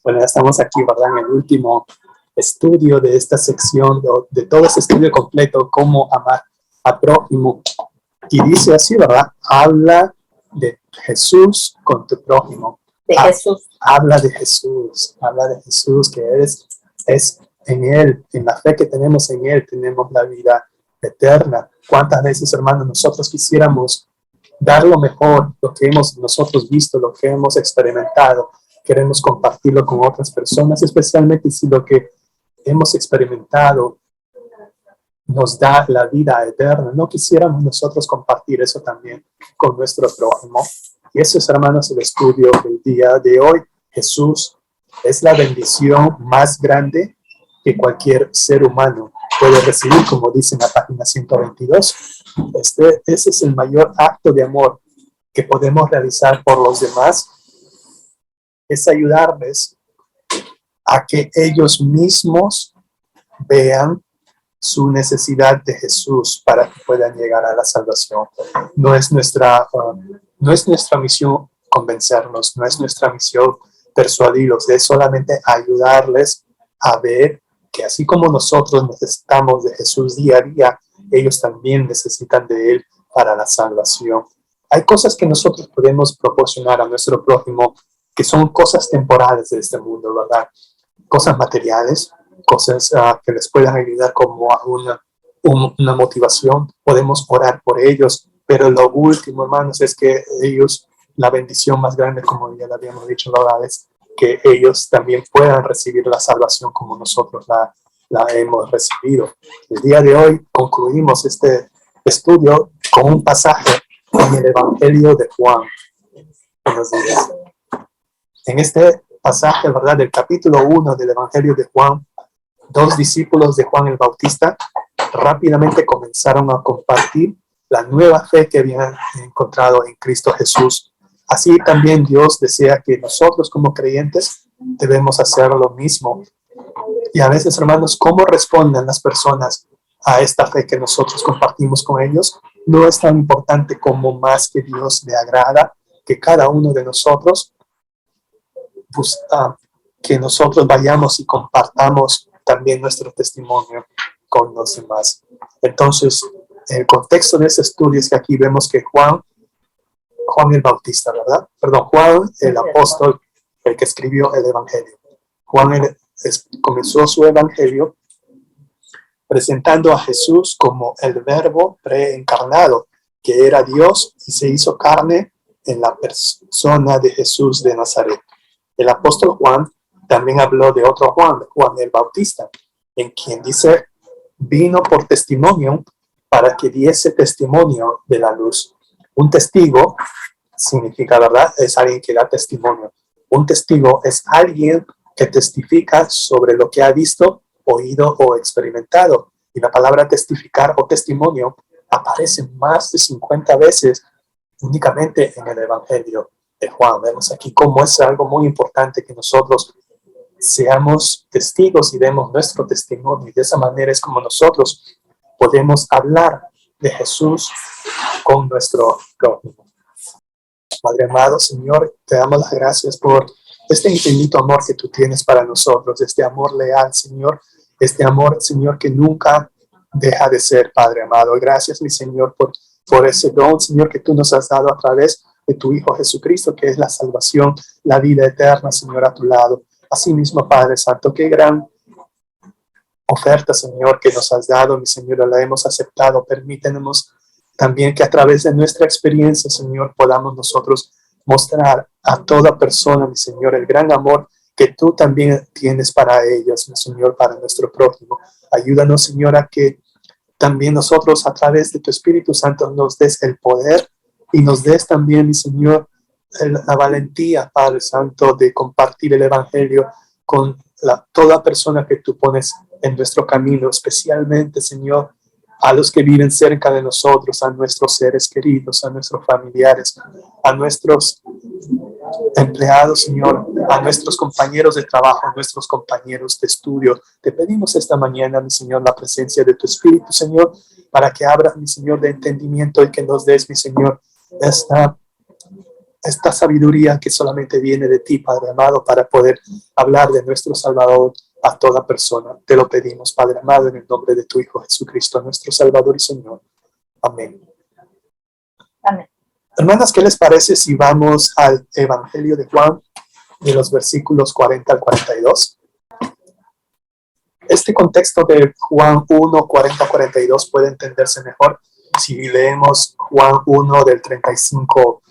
Bueno, ya estamos aquí, ¿verdad? En el último estudio de esta sección, de todo este estudio completo, cómo amar a prójimo. Y dice así, ¿verdad? Habla de Jesús con tu prójimo. De Jesús. Habla de Jesús, que es en Él, en la fe que tenemos en Él, tenemos la vida eterna. ¿Cuántas veces, hermanos, nosotros quisiéramos dar lo mejor, lo que hemos nosotros visto, lo que hemos experimentado? Queremos compartirlo con otras personas, especialmente si lo que hemos experimentado nos da la vida eterna. No quisiéramos nosotros compartir eso también con nuestro prójimo. Y eso es, hermanos, el estudio del día de hoy. Jesús es la bendición más grande que cualquier ser humano puede recibir, como dice en la página 122. Ese es el mayor acto de amor que podemos realizar por los demás, es ayudarles a que ellos mismos vean su necesidad de Jesús para que puedan llegar a la salvación. No es nuestra misión convencerlos, no es nuestra misión persuadirlos, es solamente ayudarles a ver que así como nosotros necesitamos de Jesús día a día, ellos también necesitan de Él para la salvación. Hay cosas que nosotros podemos proporcionar a nuestro prójimo que son cosas temporales de este mundo, ¿verdad? Cosas materiales, cosas que les puedan ayudar como a una motivación. Podemos orar por ellos, pero lo último, hermanos, es que ellos, la bendición más grande, como ya lo habíamos dicho, ¿verdad?, es que ellos también puedan recibir la salvación como nosotros la hemos recibido. El día de hoy concluimos este estudio con un pasaje en el Evangelio de Juan. Buenos días. En este pasaje, ¿verdad?, del capítulo 1 del Evangelio de Juan, dos discípulos de Juan el Bautista rápidamente comenzaron a compartir la nueva fe que habían encontrado en Cristo Jesús. Así también Dios desea que nosotros como creyentes debemos hacer lo mismo. Y a veces, hermanos, cómo responden las personas a esta fe que nosotros compartimos con ellos no es tan importante como más que Dios le agrada que cada uno de nosotros que nosotros vayamos y compartamos también nuestro testimonio con los demás. Entonces, el contexto de este estudio es que aquí vemos que Juan el Bautista, ¿verdad? Perdón, Juan el apóstol, el que escribió el Evangelio. Juan comenzó su Evangelio presentando a Jesús como el Verbo preencarnado, que era Dios y se hizo carne en la persona de Jesús de Nazaret. El apóstol Juan también habló de otro Juan, Juan el Bautista, en quien dice, vino por testimonio para que diese testimonio de la luz. Un testigo significa, ¿verdad?, es alguien que da testimonio. Un testigo es alguien que testifica sobre lo que ha visto, oído o experimentado. Y la palabra testificar o testimonio aparece más de 50 veces únicamente en el Evangelio de Juan. Vemos aquí cómo es algo muy importante que nosotros seamos testigos y demos nuestro testimonio. Y de esa manera es como nosotros podemos hablar de Jesús con nuestro prójimo. Padre amado, Señor, te damos las gracias por este infinito amor que tú tienes para nosotros, este amor leal, Señor, este amor, Señor, que nunca deja de ser, Padre amado. Gracias, mi Señor, por ese don, Señor, que tú nos has dado a través de tu Hijo Jesucristo, que es la salvación, la vida eterna, Señor, a tu lado. Asimismo, Padre Santo, qué gran oferta, Señor, que nos has dado, mi Señor, la hemos aceptado. Permítenos también que a través de nuestra experiencia, Señor, podamos nosotros mostrar a toda persona, mi Señor, el gran amor que tú también tienes para ellos, mi Señor, para nuestro prójimo. Ayúdanos, Señor, a que también nosotros a través de tu Espíritu Santo nos des el poder y nos des también, mi Señor, la valentía, Padre Santo, de compartir el Evangelio con toda persona que tú pones en nuestro camino, especialmente, Señor, a los que viven cerca de nosotros, a nuestros seres queridos, a nuestros familiares, a nuestros empleados, Señor, a nuestros compañeros de trabajo, a nuestros compañeros de estudio. Te pedimos esta mañana, mi Señor, la presencia de tu Espíritu, Señor, para que abras, mi Señor, de entendimiento y que nos des, mi Señor, esta esta sabiduría que solamente viene de ti, Padre amado, para poder hablar de nuestro Salvador a toda persona. Te lo pedimos, Padre amado, en el nombre de tu Hijo Jesucristo, nuestro Salvador y Señor. Amén. Amén. Hermanas, ¿qué les parece si vamos al Evangelio de Juan, de los versículos 40 al 42? Este contexto de Juan 1, 40 42 puede entenderse mejor si leemos Juan 1 del 35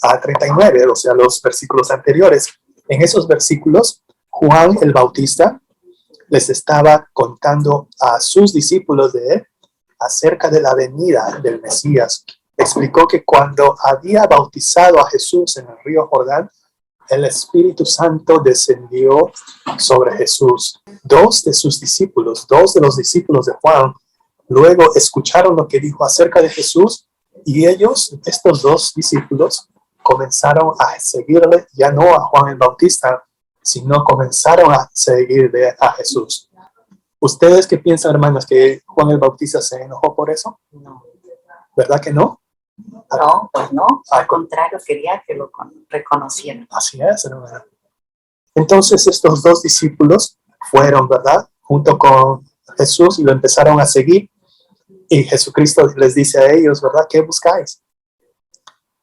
a 39, o sea, los versículos anteriores. En esos versículos, Juan el Bautista les estaba contando a sus discípulos de él acerca de la venida del Mesías. Explicó que cuando había bautizado a Jesús en el río Jordán, el Espíritu Santo descendió sobre Jesús. Dos de los discípulos de Juan, luego escucharon lo que dijo acerca de Jesús y ellos, estos dos discípulos, comenzaron a seguirle, ya no a Juan el Bautista, sino comenzaron a seguirle a Jesús. ¿Ustedes qué piensan, hermanas, que Juan el Bautista se enojó por eso? No. ¿Verdad que no? No, pues no. Al contrario, quería que lo reconocieran. Así es, hermana. Entonces estos dos discípulos fueron, ¿verdad?, junto con Jesús y lo empezaron a seguir. Y Jesucristo les dice a ellos, ¿verdad?, ¿qué buscáis?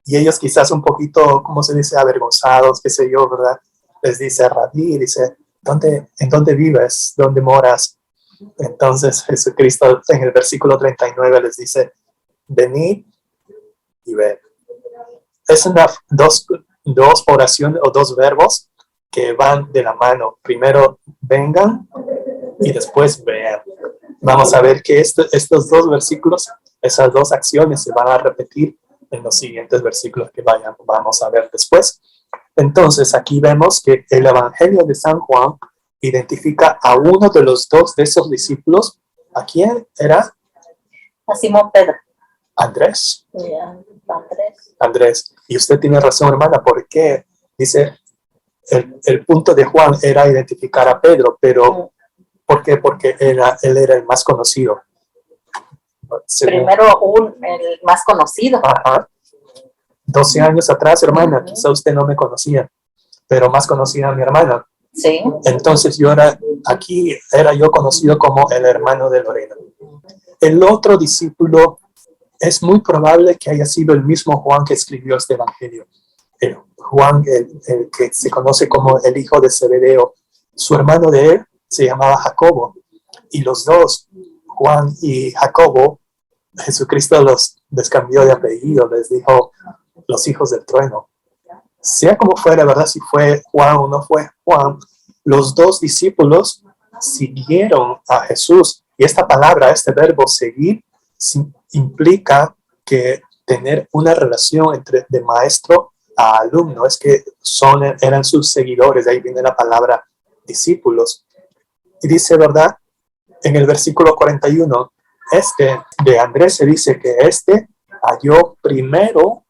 Y ellos quizás un poquito, ¿cómo se dice?, avergonzados, qué sé yo, ¿verdad? Les dice, Rabí, dice, ¿en dónde vives? ¿Dónde moras? Entonces Jesucristo en el versículo 39 les dice, venid y ved. Es dos oraciones o dos verbos que van de la mano. Primero vengan y después vean. Vamos a ver que estos dos versículos, esas dos acciones se van a repetir en los siguientes versículos que vamos a ver después. Entonces aquí vemos que el Evangelio de San Juan identifica a uno de los dos de esos discípulos. ¿A quién era? A Simón Pedro. Andrés. Andrés. Andrés. Y usted tiene razón, hermana, porque dice, el punto de Juan era identificar a Pedro, pero ¿por qué? Porque él era el más conocido. Primero el más conocido. Ajá. 12 años atrás, hermana, quizá usted no me conocía, pero más conocía a mi hermana. Sí. Entonces era yo conocido como el hermano de Lorena. El otro discípulo es muy probable que haya sido el mismo Juan que escribió este evangelio. Juan, el que se conoce como el hijo de Zebedeo. Su hermano de él se llamaba Jacobo. Y los dos, Juan y Jacobo, Jesucristo les cambió de apellido, les dijo los hijos del trueno. Sea como fuera, ¿verdad? Si fue Juan o no fue Juan, los dos discípulos siguieron a Jesús. Y esta palabra, este verbo seguir, implica que tener una relación de maestro a alumno, es que eran sus seguidores, de ahí viene la palabra discípulos. Y dice, ¿verdad? En el versículo 41, de Andrés se dice que halló primero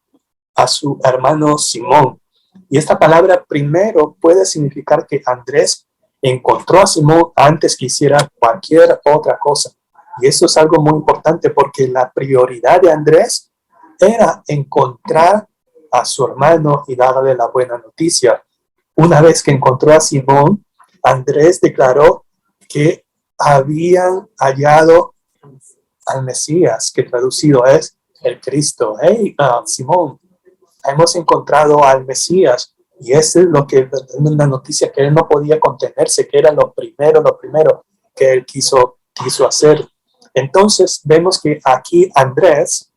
a su hermano Simón. Y esta palabra primero puede significar que Andrés encontró a Simón antes que hiciera cualquier otra cosa. Y eso es algo muy importante porque la prioridad de Andrés era encontrar a su hermano y darle la buena noticia. Una vez que encontró a Simón, Andrés declaró que habían hallado al Mesías, que traducido es el Cristo. Hey, Simón, hemos encontrado al Mesías. Y esa es una noticia que él no podía contenerse, que era lo primero que él quiso hacer. Entonces vemos que aquí Andrés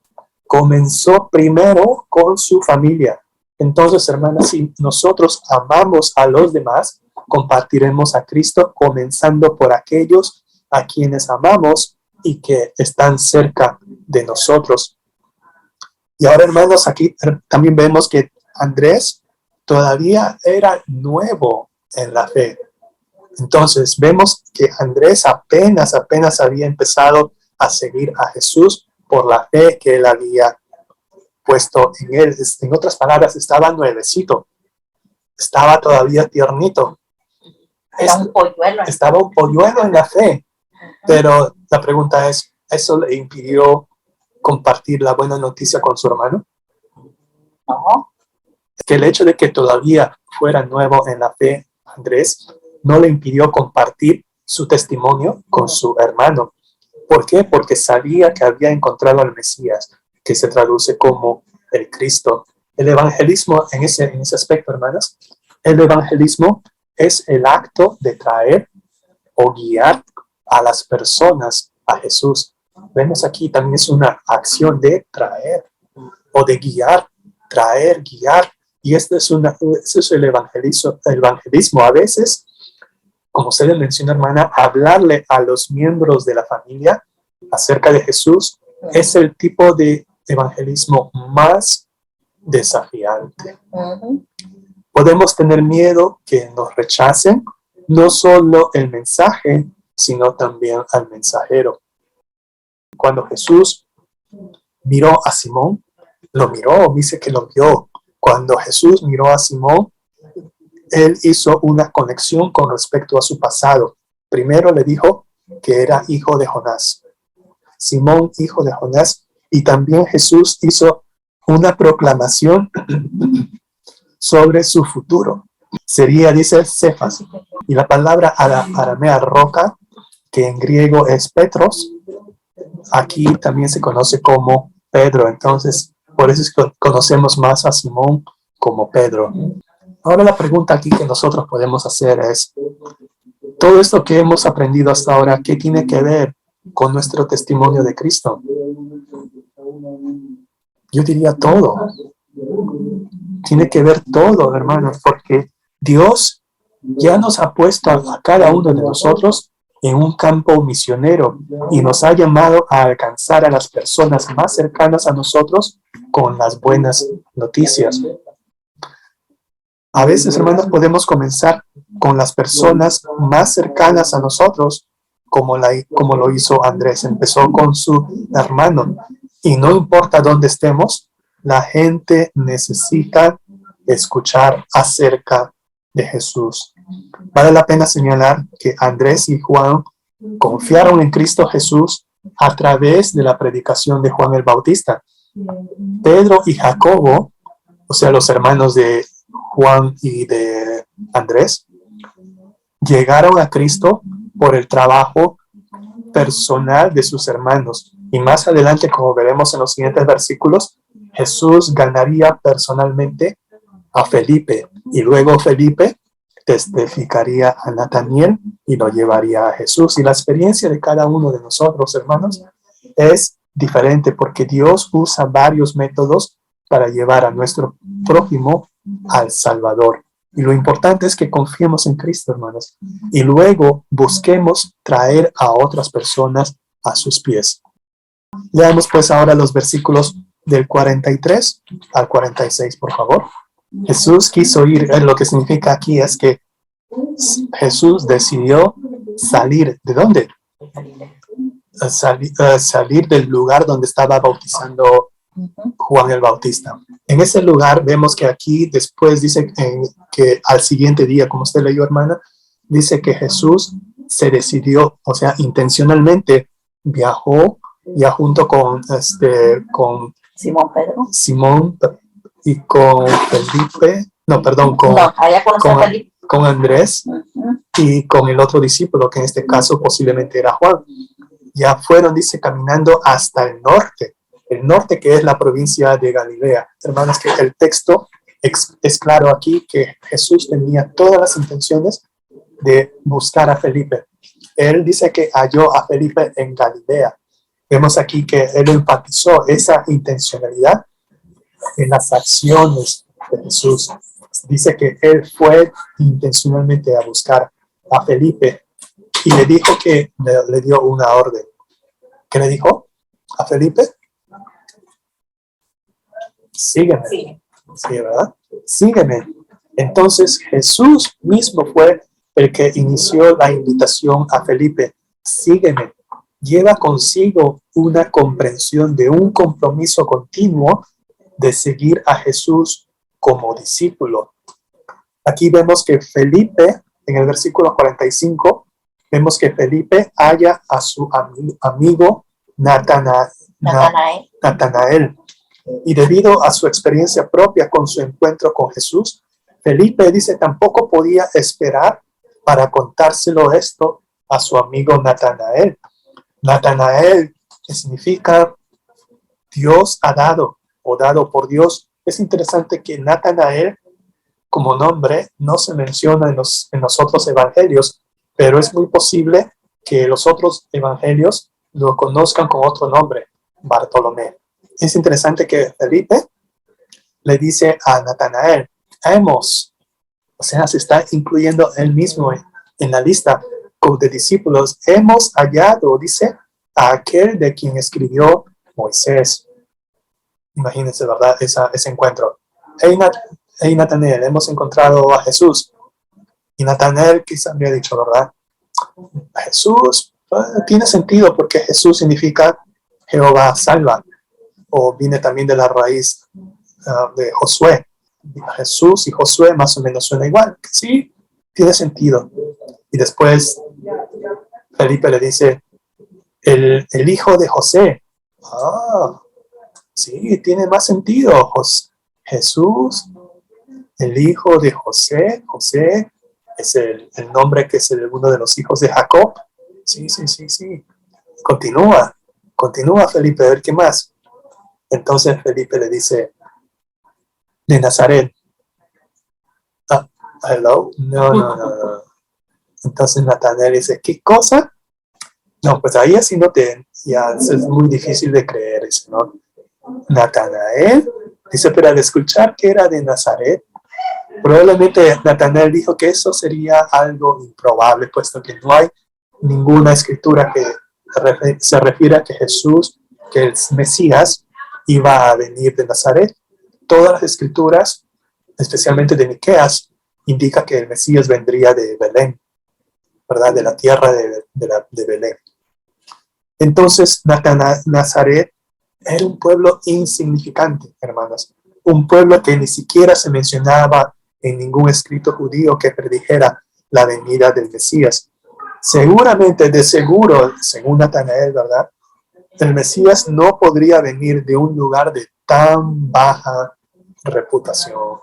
comenzó primero con su familia. Entonces, hermanas, si nosotros amamos a los demás, compartiremos a Cristo comenzando por aquellos a quienes amamos y que están cerca de nosotros. Y ahora, hermanos, aquí también vemos que Andrés todavía era nuevo en la fe. Entonces vemos que Andrés apenas había empezado a seguir a Jesús por la fe que él había puesto en él. En otras palabras, estaba nuevecito, estaba todavía tiernito. Estaba un polluelo en la fe. Pero la pregunta es, ¿eso le impidió compartir la buena noticia con su hermano? No. Que el hecho de que todavía fuera nuevo en la fe, Andrés, no le impidió compartir su testimonio con su hermano. ¿Por qué? Porque sabía que había encontrado al Mesías, que se traduce como el Cristo. El evangelismo, en ese aspecto, hermanas, el evangelismo es el acto de traer o guiar a las personas a Jesús. Vemos aquí también es una acción de traer o de guiar, traer, guiar. Y este es el evangelismo. A veces, como usted le menciona, hermana, hablarle a los miembros de la familia acerca de Jesús es el tipo de evangelismo más desafiante. Podemos tener miedo que nos rechacen, no solo el mensaje, sino también al mensajero. Cuando Jesús miró a Simón, lo miró, dice que lo vio. Cuando Jesús miró a Simón, él hizo una conexión con respecto a su pasado. Primero le dijo que era hijo de Jonás. Simón, hijo de Jonás. Y también Jesús hizo una proclamación sobre su futuro. Sería, dice, Cefas. Y la palabra aramea roca, que en griego es Petros, aquí también se conoce como Pedro. Entonces, por eso es que conocemos más a Simón como Pedro. Ahora la pregunta aquí que nosotros podemos hacer es, todo esto que hemos aprendido hasta ahora, ¿qué tiene que ver con nuestro testimonio de Cristo? Yo diría todo. Tiene que ver todo, hermanos, porque Dios ya nos ha puesto a cada uno de nosotros en un campo misionero y nos ha llamado a alcanzar a las personas más cercanas a nosotros con las buenas noticias. A veces, hermanos, podemos comenzar con las personas más cercanas a nosotros, como lo hizo Andrés. Empezó con su hermano. Y no importa dónde estemos, la gente necesita escuchar acerca de Jesús. Vale la pena señalar que Andrés y Juan confiaron en Cristo Jesús a través de la predicación de Juan el Bautista. Pedro y Jacobo, o sea, los hermanos de Juan y de Andrés, llegaron a Cristo por el trabajo personal de sus hermanos. Y más adelante, como veremos en los siguientes versículos, Jesús ganaría personalmente a Felipe y luego Felipe testificaría a Nataniel y lo llevaría a Jesús. Y la experiencia de cada uno de nosotros, hermanos, es diferente porque Dios usa varios métodos para llevar a nuestro prójimo al Salvador. Y lo importante es que confiemos en Cristo, hermanos, y luego busquemos traer a otras personas a sus pies. Leamos pues ahora los versículos del 43 al 46, por favor. Jesús quiso ir, lo que significa aquí es que Jesús decidió salir. ¿De dónde? Salir del lugar donde estaba bautizando Juan el Bautista. En ese lugar vemos que aquí después dice que al siguiente día, como usted leyó, hermana, dice que Jesús se decidió, o sea, intencionalmente viajó ya junto con Simón Pedro. Simón y con Felipe, con Andrés y con el otro discípulo, que en este caso posiblemente era Juan. Ya fueron, dice, caminando hasta el norte que es la provincia de Galilea. Hermanos, que el texto es claro aquí que Jesús tenía todas las intenciones de buscar a Felipe. Él dice que halló a Felipe en Galilea. Vemos aquí que él enfatizó esa intencionalidad en las acciones de Jesús. Dice que él fue intencionalmente a buscar a Felipe y le dijo que le dio una orden. ¿Qué le dijo a Felipe? Sígueme. Sí, ¿verdad? Sígueme. Entonces Jesús mismo fue el que inició la invitación a Felipe. Sígueme. Lleva consigo una comprensión de un compromiso continuo de seguir a Jesús como discípulo. Aquí vemos que Felipe, en el versículo 45, vemos que Felipe halla a su amigo Natanael. Y debido a su experiencia propia con su encuentro con Jesús, Felipe dice tampoco podía esperar para contárselo esto a su amigo Natanael. Natanael, que significa Dios ha dado o dado por Dios. Es interesante que Natanael, como nombre, no se menciona en los otros evangelios, pero es muy posible que los otros evangelios lo conozcan con otro nombre, Bartolomé. Es interesante que Felipe le dice a Natanael, hemos, o sea, se está incluyendo él mismo en la lista de discípulos, hemos hallado, dice, a aquel de quien escribió Moisés. Imagínense, ¿verdad? Ese encuentro. Hey, Natanael, hemos encontrado a Jesús. Y Natanael quizá habría dicho, ¿verdad? Jesús, tiene sentido porque Jesús significa Jehová salva, o viene también de la raíz de Josué. Jesús y Josué más o menos suena igual. Sí, tiene sentido. Y después Felipe le dice, el hijo de José. Ah, sí, tiene más sentido. Jesús, el hijo de José. José es el nombre que es uno de los hijos de Jacob. Sí. Continúa Felipe, a ver qué más. Entonces Felipe le dice, de Nazaret. Hello? No. Entonces Natanael dice, ¿qué cosa? No, pues ahí así ya es muy difícil de creer eso, ¿no? Natanael dice, pero al escuchar que era de Nazaret, probablemente Natanael dijo que eso sería algo improbable, puesto que no hay ninguna escritura que se refiere a que Jesús, que el Mesías, iba a venir de Nazaret. Todas las escrituras, especialmente de Miqueas, indica que el Mesías vendría de Belén, ¿verdad? De la tierra de Belén. Entonces, Nazaret era un pueblo insignificante, hermanos. Un pueblo que ni siquiera se mencionaba en ningún escrito judío que predijera la venida del Mesías. Seguramente, de seguro, según Natanael, ¿verdad? El Mesías no podría venir de un lugar de tan baja reputación.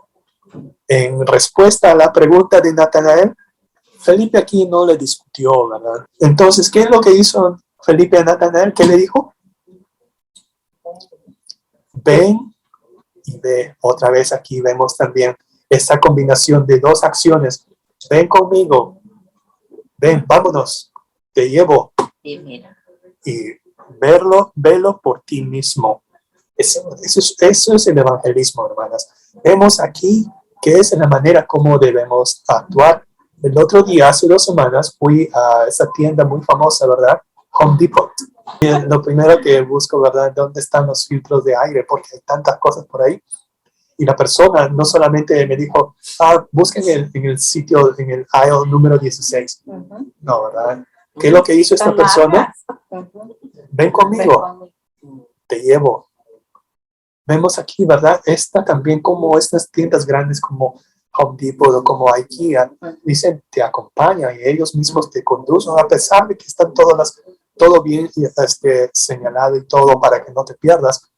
En respuesta a la pregunta de Natanael, Felipe aquí no le discutió, ¿verdad? Entonces, ¿qué es lo que hizo Felipe a Natanael? ¿Qué le dijo? Ven y ve. Otra vez aquí vemos también esta combinación de dos acciones. Ven conmigo. Ven, vámonos. Te llevo. Y mira. Y velo por ti mismo. Eso es el evangelismo, hermanas. Vemos aquí que es la manera como debemos actuar. El otro día, hace 2 semanas, fui a esa tienda muy famosa, ¿verdad? Home Depot. Y lo primero que busco, ¿verdad? ¿Dónde están los filtros de aire? Porque hay tantas cosas por ahí. Y la persona no solamente me dijo, busquen en el sitio, en el aisle número 16. No, ¿verdad? ¿Qué es lo que hizo esta persona? Ven conmigo, te llevo. Vemos aquí, ¿verdad? Esta también, como estas tiendas grandes como Home Depot o como IKEA, dicen, te acompañan y ellos mismos te conducen, a pesar de que están todo bien señalado y todo para que no te pierdas.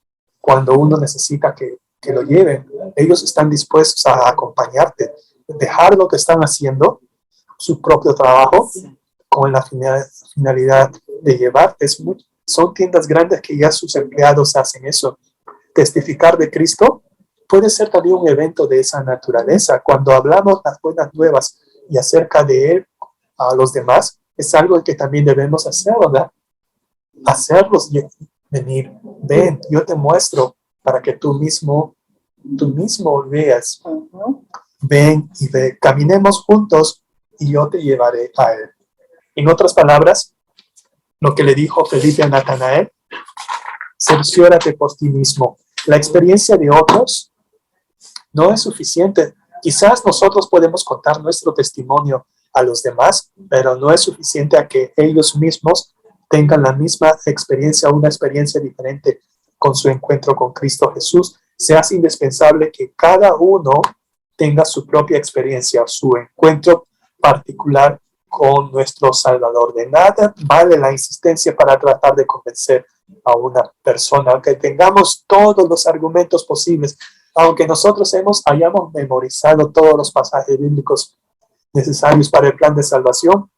Cuando uno necesita que lo lleven, ellos están dispuestos a acompañarte, dejar lo que están haciendo, su propio trabajo, con la finalidad de llevarte. Son tiendas grandes que ya sus empleados hacen eso. Testificar de Cristo puede ser también un evento de esa naturaleza. Cuando hablamos las buenas nuevas y acerca de Él a los demás, es algo que también debemos hacer, ¿verdad? Hacerlos venir. Ven, yo te muestro para que tú mismo veas. Ven y ve. Caminemos juntos y yo te llevaré a Él. En otras palabras, lo que le dijo Felipe a Natanael, cerciórate por ti mismo. La experiencia de otros no es suficiente. Quizás nosotros podemos contar nuestro testimonio a los demás, pero no es suficiente a que ellos mismos tengan la misma experiencia o una experiencia diferente con su encuentro con Cristo Jesús. Se hace indispensable que cada uno tenga su propia experiencia, su encuentro particular con nuestro Salvador. De nada vale la insistencia para tratar de convencer a una persona, aunque tengamos todos los argumentos posibles, aunque nosotros hayamos memorizado todos los pasajes bíblicos necesarios para el plan de salvación,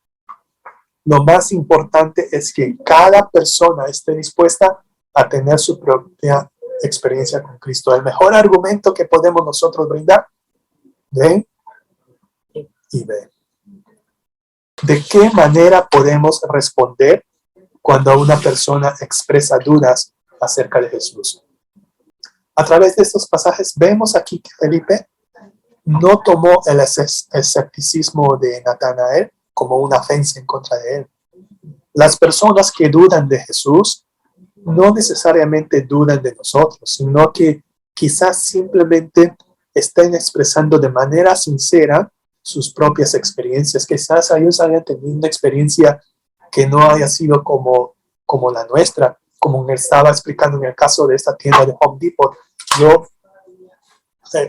lo más importante es que cada persona esté dispuesta a tener su propia experiencia con Cristo. El mejor argumento que podemos nosotros brindar, ven y ven. ¿De qué manera podemos responder cuando una persona expresa dudas acerca de Jesús? A través de estos pasajes vemos aquí que Felipe no tomó el escepticismo de Natanael como una ofensa en contra de él. Las personas que dudan de Jesús no necesariamente dudan de nosotros, sino que quizás simplemente estén expresando de manera sincera sus propias experiencias. Quizás ellos hayan tenido una experiencia que no haya sido como la nuestra, como me estaba explicando en el caso de esta tienda de Home Depot.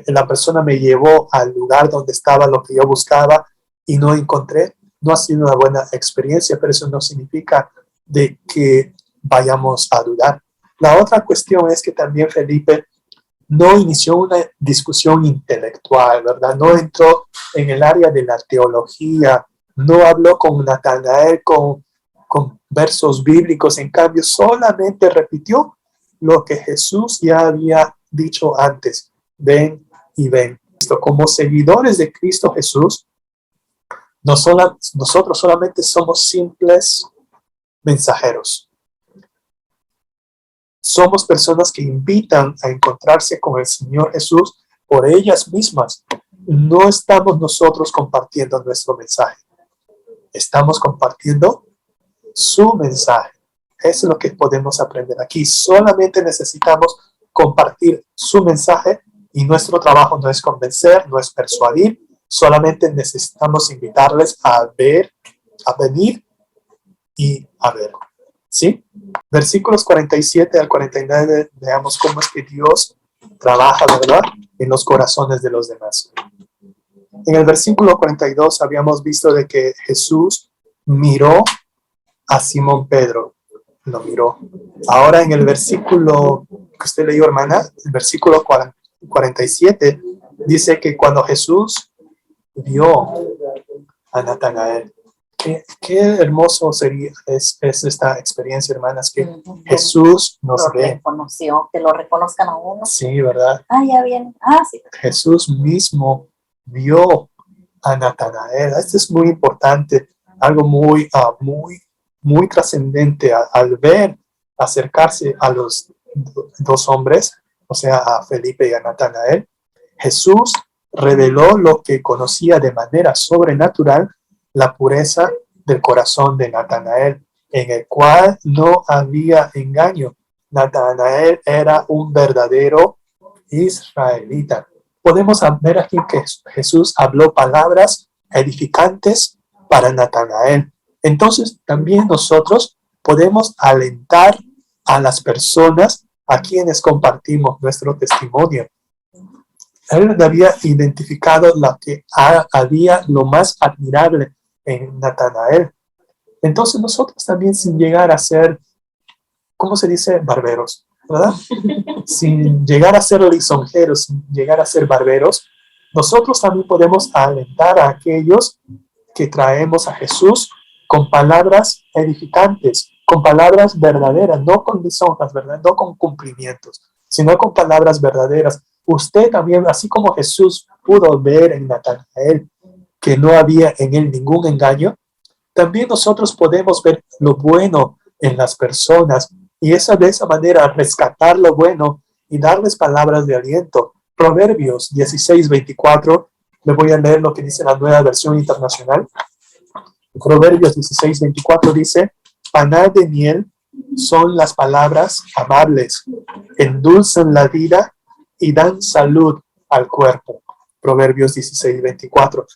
La persona me llevó al lugar donde estaba lo que yo buscaba y no encontré. No ha sido una buena experiencia, pero eso no significa de que vayamos a dudar. La otra cuestión es que también Felipe no inició una discusión intelectual, ¿verdad? No entró en el área de la teología, no habló con Natanael con versos bíblicos, en cambio solamente repitió lo que Jesús ya había dicho antes: ven y ven. Como seguidores de Cristo Jesús, nosotros solamente somos simples mensajeros. Somos personas que invitan a encontrarse con el Señor Jesús por ellas mismas. No estamos nosotros compartiendo nuestro mensaje. Estamos compartiendo su mensaje. Eso es lo que podemos aprender aquí. Solamente necesitamos compartir su mensaje y nuestro trabajo no es convencer, no es persuadir. Solamente necesitamos invitarles a ver, a venir y a ver. ¿Sí? Versículos 47 al 49, veamos cómo es que Dios trabaja, ¿verdad?, en los corazones de los demás. En el versículo 42 habíamos visto de que Jesús miró a Simón Pedro. Lo miró. Ahora en el versículo que usted leyó, hermana, el versículo 47, dice que cuando Jesús vio a Natanael, qué hermoso es esta experiencia, hermanas, que Jesús nos ve. Reconoció, que lo reconozcan a uno. Sí, ¿verdad? Ya viene. Sí. Jesús mismo vio a Natanael. Esto es muy importante, algo muy trascendente. Al ver acercarse a los dos hombres, o sea, a Felipe y a Natanael, Jesús reveló lo que conocía de manera sobrenatural, la pureza del corazón de Natanael, en el cual no había engaño. Natanael era un verdadero israelita. Podemos ver aquí que Jesús habló palabras edificantes para Natanael. Entonces, también nosotros podemos alentar a las personas a quienes compartimos nuestro testimonio. Él había identificado lo que había lo más admirable en Natanael. Entonces nosotros también, sin llegar a ser, ¿cómo se dice? Barberos, ¿verdad? Sin llegar a ser lisonjeros, sin llegar a ser barberos, nosotros también podemos alentar a aquellos que traemos a Jesús con palabras edificantes, con palabras verdaderas, no con lisonjas, ¿verdad? No con cumplimientos, sino con palabras verdaderas. Usted también, así como Jesús pudo ver en Natanael que no había en él ningún engaño, también nosotros podemos ver lo bueno en las personas y de esa manera rescatar lo bueno y darles palabras de aliento. Proverbios 16:24, le voy a leer lo que dice la Nueva Versión Internacional. Proverbios 16:24 dice: panal de miel son las palabras amables, endulzan la vida y dan salud al cuerpo. Proverbios 16:24.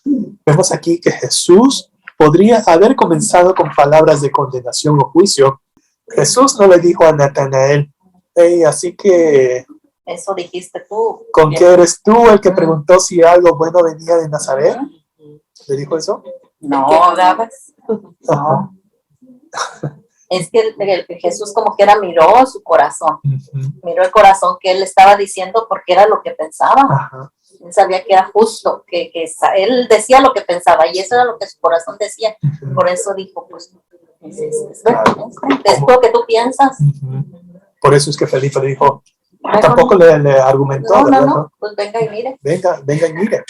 Vemos aquí que Jesús podría haber comenzado con palabras de condenación o juicio. Jesús no le dijo a Natanael: hey, así que... Eso dijiste tú. ¿Con qué eres tú el que preguntó si algo bueno venía de Nazaret? ¿Le dijo eso? No, No. Es que Jesús como que miró su corazón, Ujú. miró el corazón que él estaba diciendo porque era lo que pensaba. Ajá. Él sabía que era justo, que él decía lo que pensaba y eso era lo que su corazón decía. Ujú. Por eso dijo, pues, Claro. es lo que tú piensas. Ujú. Por eso es que Felipe le dijo, Mejor tampoco no. le argumentó, No, ¿verdad? no, pues venga y mire. Venga y mire.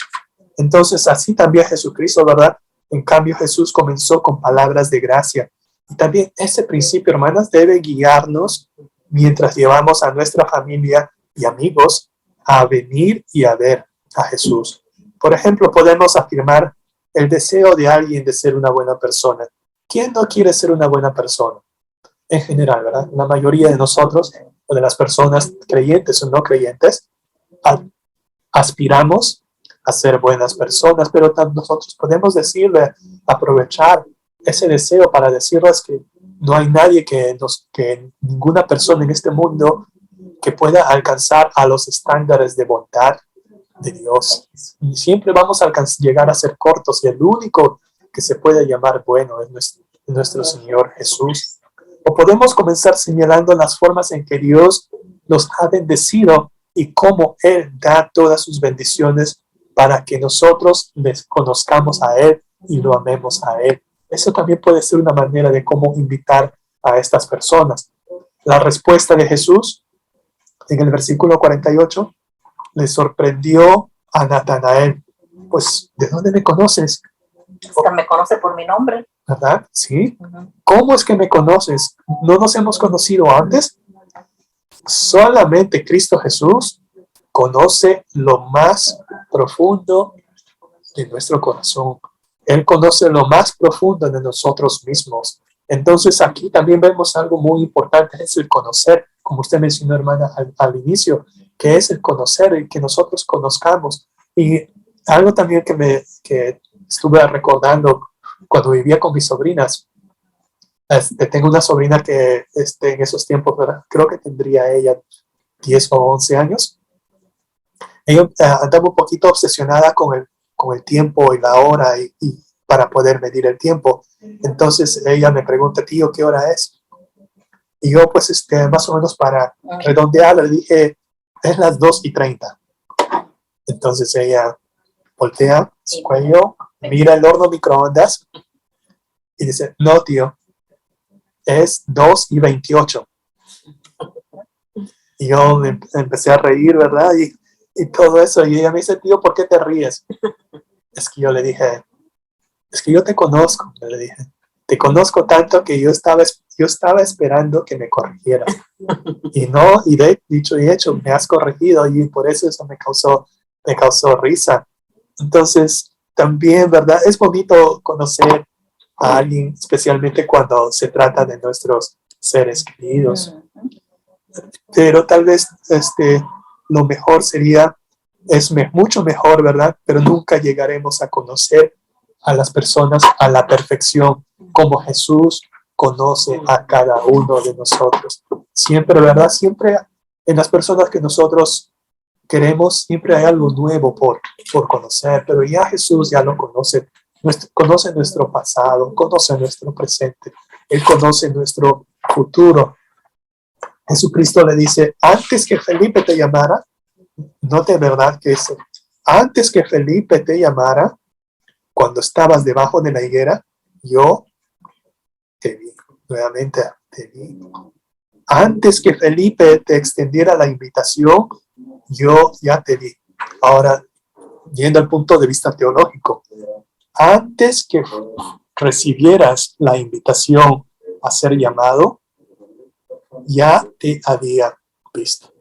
Entonces, así también Jesucristo, ¿verdad? En cambio, Jesús comenzó con palabras de gracia. Y también ese principio, hermanas, debe guiarnos mientras llevamos a nuestra familia y amigos a venir y a ver a Jesús. Por ejemplo, podemos afirmar el deseo de alguien de ser una buena persona. ¿Quién no quiere ser una buena persona? En general, ¿verdad? La mayoría de nosotros, o de las personas creyentes o no creyentes, aspiramos a ser buenas personas, pero nosotros podemos decirle, aprovechar ese deseo para decirles que no hay nadie que ninguna persona en este mundo que pueda alcanzar a los estándares de bondad de Dios. Y siempre vamos a llegar a ser cortos y el único que se puede llamar bueno es nuestro Señor Jesús. O podemos comenzar señalando las formas en que Dios nos ha bendecido y cómo Él da todas sus bendiciones para que nosotros les conozcamos a Él y lo amemos a Él. Eso también puede ser una manera de cómo invitar a estas personas. La respuesta de Jesús en el versículo 48 le sorprendió a Natanael. Pues, ¿de dónde me conoces? Hasta me conoce por mi nombre. ¿Verdad? Sí. ¿Cómo es que me conoces? ¿No nos hemos conocido antes? Solamente Cristo Jesús conoce lo más profundo de nuestro corazón. Él conoce lo más profundo de nosotros mismos. Entonces aquí también vemos algo muy importante, es el conocer, como usted mencionó, hermana, al inicio, que es el conocer y que nosotros conozcamos. Y algo también que estuve recordando cuando vivía con mis sobrinas. Tengo una sobrina que en esos tiempos, ¿verdad? Creo que tendría ella 10 o 11 años. Ella andaba un poquito obsesionada con el tiempo y la hora y para poder medir el tiempo. Entonces ella me pregunta, tío, ¿qué hora es? Y yo pues más o menos para redondear le dije, es las 2:30. Entonces ella voltea su cuello, mira el horno microondas y dice, no, tío, es 2:28. Y yo me empecé a reír, ¿verdad? Y todo eso. Y ella me dice, tío, ¿por qué te ríes? Es que yo le dije, es que yo te conozco, le dije. Te conozco tanto que yo estaba esperando que me corrigieras. Y no, y de dicho y hecho, me has corregido y por eso me causó risa. Entonces, también, ¿verdad? Es bonito conocer a alguien, especialmente cuando se trata de nuestros seres queridos. Pero tal vez lo mejor sería, mucho mejor, ¿verdad? Pero nunca llegaremos a conocer a las personas a la perfección como Jesús conoce a cada uno de nosotros. Siempre, ¿verdad? Siempre en las personas que nosotros queremos, siempre hay algo nuevo por conocer, pero ya Jesús ya lo conoce. Conoce nuestro pasado, conoce nuestro presente, Él conoce nuestro futuro. Jesucristo le dice, antes que Felipe te llamara, note verdad que es, antes que Felipe te llamara, cuando estabas debajo de la higuera, yo te vi, nuevamente te vi. Antes que Felipe te extendiera la invitación, yo ya te vi. Ahora, yendo al punto de vista teológico, antes que recibieras la invitación a ser llamado, ya te había visto.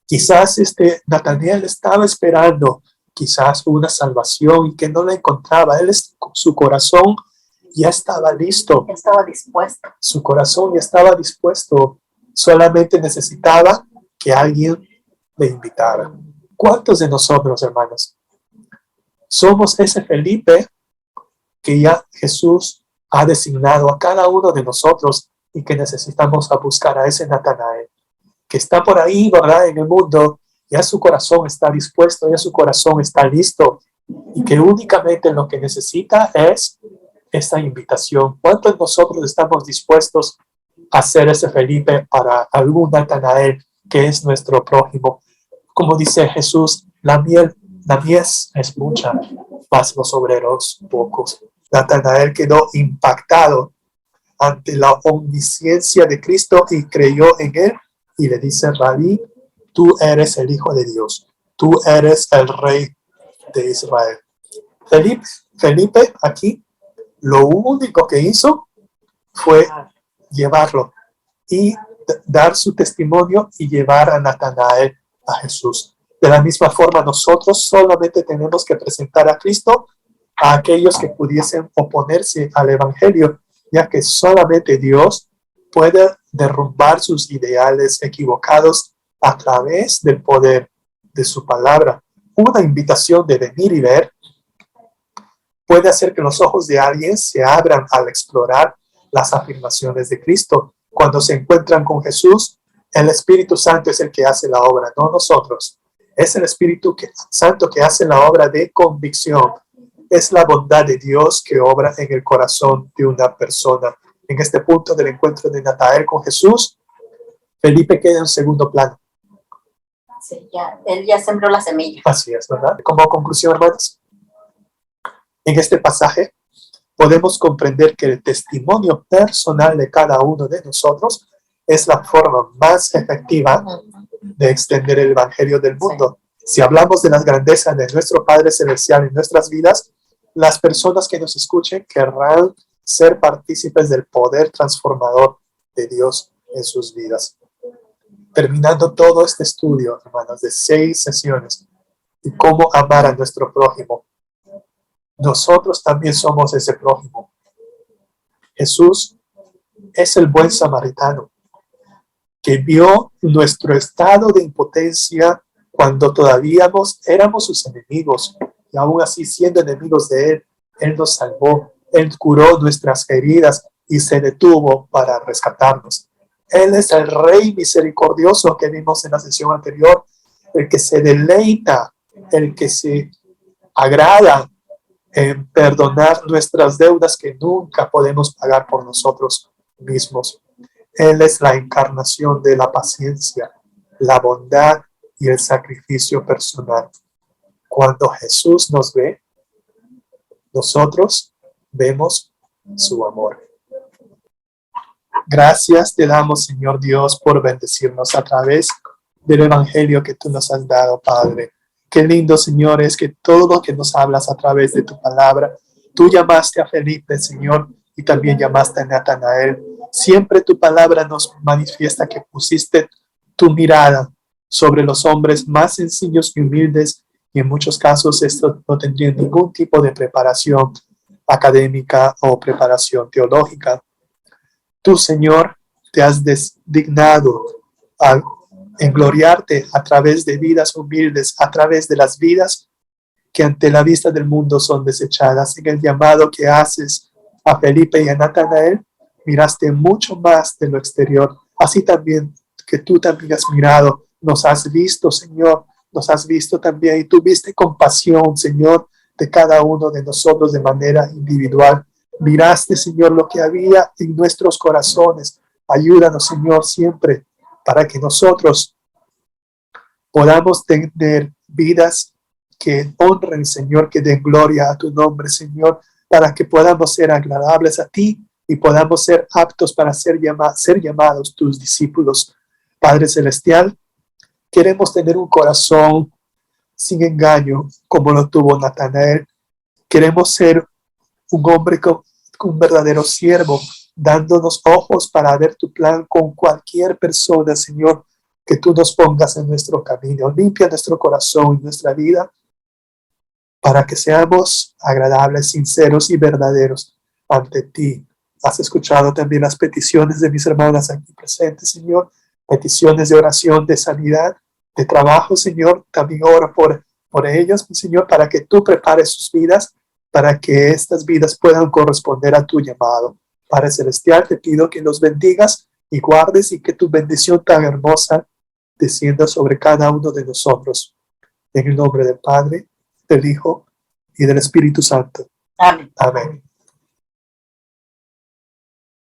Quizás Natanael estaba esperando quizás una salvación y que no la encontraba. Su corazón ya estaba listo. Ya estaba dispuesto. Su corazón ya estaba dispuesto. Solamente necesitaba que alguien le invitara. ¿Cuántos de nosotros, hermanos, somos ese Felipe que ya Jesús ha designado a cada uno de nosotros y que necesitamos a buscar a ese Natanael que está por ahí, ¿verdad? En el mundo, ya su corazón está dispuesto, ya su corazón está listo y que únicamente lo que necesita es esta invitación? ¿Cuántos de nosotros estamos dispuestos a ser ese Felipe para algún Natanael que es nuestro prójimo? Como dice Jesús, la mies es mucha, mas los obreros pocos. Natanael quedó impactado ante la omnisciencia de Cristo y creyó en él y le dice: Rabí, tú eres el Hijo de Dios, tú eres el Rey de Israel. Felipe aquí lo único que hizo fue llevarlo y dar su testimonio y llevar a Natanael a Jesús. De la misma forma, nosotros solamente tenemos que presentar a Cristo a aquellos que pudiesen oponerse al Evangelio, ya que solamente Dios puede derrumbar sus ideales equivocados a través del poder de su palabra. Una invitación de venir y ver puede hacer que los ojos de alguien se abran al explorar las afirmaciones de Cristo. Cuando se encuentran con Jesús, el Espíritu Santo es el que hace la obra, no nosotros. Es el Espíritu Santo que hace la obra de convicción. Es la bondad de Dios que obra en el corazón de una persona. En este punto del encuentro de Natanael con Jesús, Felipe queda en segundo plano. Sí, él ya sembró la semilla. Así es, ¿verdad? Como conclusión, hermanos, en este pasaje podemos comprender que el testimonio personal de cada uno de nosotros es la forma más efectiva de extender el Evangelio del mundo. Si hablamos de las grandezas de nuestro Padre Celestial en nuestras vidas, las personas que nos escuchen querrán ser partícipes del poder transformador de Dios en sus vidas. Terminando todo este estudio, hermanos, de 6 sesiones, y cómo amar a nuestro prójimo, nosotros también somos ese prójimo. Jesús es el buen samaritano que vio nuestro estado de impotencia cuando todavía éramos sus enemigos, y aún así, siendo enemigos de Él, Él nos salvó, Él curó nuestras heridas y se detuvo para rescatarnos. Él es el Rey misericordioso que vimos en la sesión anterior, el que se deleita, el que se agrada en perdonar nuestras deudas que nunca podemos pagar por nosotros mismos. Él es la encarnación de la paciencia, la bondad y el sacrificio personal. Cuando Jesús nos ve, nosotros vemos su amor. Gracias te damos, Señor Dios, por bendecirnos a través del Evangelio que tú nos has dado, Padre. Qué lindo, Señor, es que todo lo que nos hablas a través de tu palabra, tú llamaste a Felipe, Señor, y también llamaste a Natanael. Siempre tu palabra nos manifiesta que pusiste tu mirada sobre los hombres más sencillos y humildes, y en muchos casos esto no tendría ningún tipo de preparación académica o preparación teológica. Tú, Señor, te has dignado a engloriarte a través de vidas humildes, a través de las vidas que ante la vista del mundo son desechadas. En el llamado que haces a Felipe y a Natanael, miraste mucho más de lo exterior. Así también que tú también has mirado, nos has visto, Señor, nos has visto también y tuviste compasión, Señor, de cada uno de nosotros de manera individual. Miraste, Señor, lo que había en nuestros corazones. Ayúdanos, Señor, siempre para que nosotros podamos tener vidas que honren, Señor, que den gloria a tu nombre, Señor, para que podamos ser agradables a ti y podamos ser aptos para ser llamados tus discípulos. Padre Celestial, queremos tener un corazón sin engaño como lo tuvo Natanael. Queremos ser un hombre con un verdadero siervo, dándonos ojos para ver tu plan con cualquier persona, Señor, que tú nos pongas en nuestro camino. Limpia nuestro corazón y nuestra vida para que seamos agradables, sinceros y verdaderos ante ti. Has escuchado también las peticiones de mis hermanas aquí presentes, Señor, peticiones de oración, de sanidad, de trabajo, Señor. También oro por ellos, Señor, para que tú prepares sus vidas, para que estas vidas puedan corresponder a tu llamado. Padre Celestial, te pido que los bendigas y guardes y que tu bendición tan hermosa descienda sobre cada uno de nosotros. En el nombre del Padre, del Hijo y del Espíritu Santo. Amén. Amén.